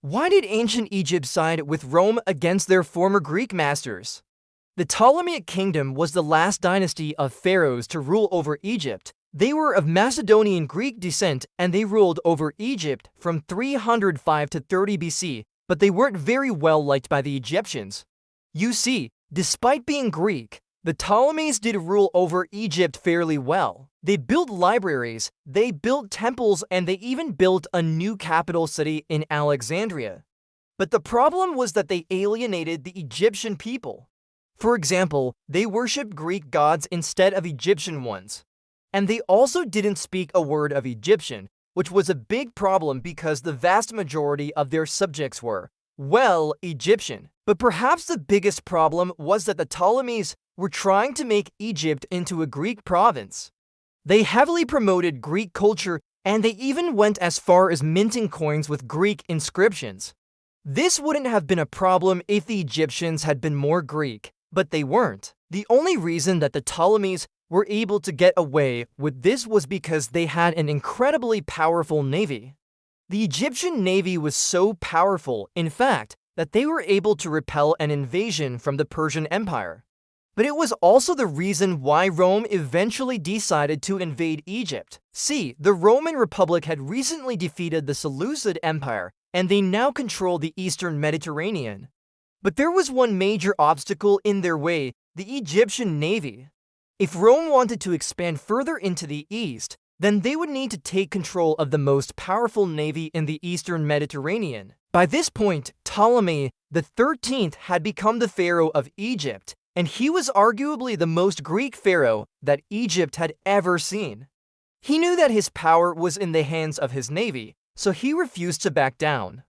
Why did ancient Egypt side with Rome against their former Greek masters? The Ptolemaic Kingdom was the last dynasty of pharaohs to rule over Egypt. They were of Macedonian Greek descent and they ruled over Egypt from 305 to 30 BC, but they weren't very well liked by the Egyptians. You see, despite being Greek, the Ptolemies did rule over Egypt fairly well. They built libraries, they built temples, and they even built a new capital city in Alexandria. But the problem was that they alienated the Egyptian people. For example, they worshipped Greek gods instead of Egyptian ones. And they also didn't speak a word of Egyptian, which was a big problem because the vast majority of their subjects were, well, Egyptian. But perhaps the biggest problem was that the Ptolemies were trying to make Egypt into a Greek province. They heavily promoted Greek culture and they even went as far as minting coins with Greek inscriptions. This wouldn't have been a problem if the Egyptians had been more Greek, but they weren't. The only reason that the Ptolemies were able to get away with this was because they had an incredibly powerful navy. The Egyptian navy was so powerful, in fact, that they were able to repel an invasion from the Persian Empire. But it was also the reason why Rome eventually decided to invade Egypt. See, the Roman Republic had recently defeated the Seleucid Empire, and they now control the Eastern Mediterranean. But there was one major obstacle in their way: the Egyptian navy. If Rome wanted to expand further into the east, then they would need to take control of the most powerful navy in the Eastern Mediterranean. By this point, Ptolemy XIII had become the pharaoh of Egypt, and he was arguably the most Greek pharaoh that Egypt had ever seen. He knew that his power was in the hands of his navy, so he refused to back down.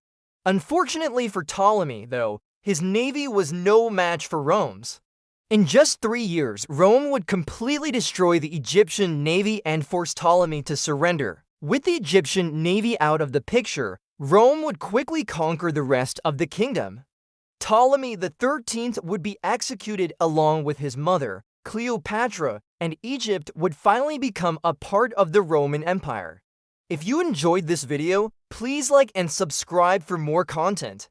Unfortunately for Ptolemy, though, his navy was no match for Rome's. In just 3 years, Rome would completely destroy the Egyptian navy and force Ptolemy to surrender. With the Egyptian navy out of the picture, Rome would quickly conquer the rest of the kingdom. Ptolemy XIII would be executed along with his mother, Cleopatra, and Egypt would finally become a part of the Roman Empire. If you enjoyed this video, please like and subscribe for more content.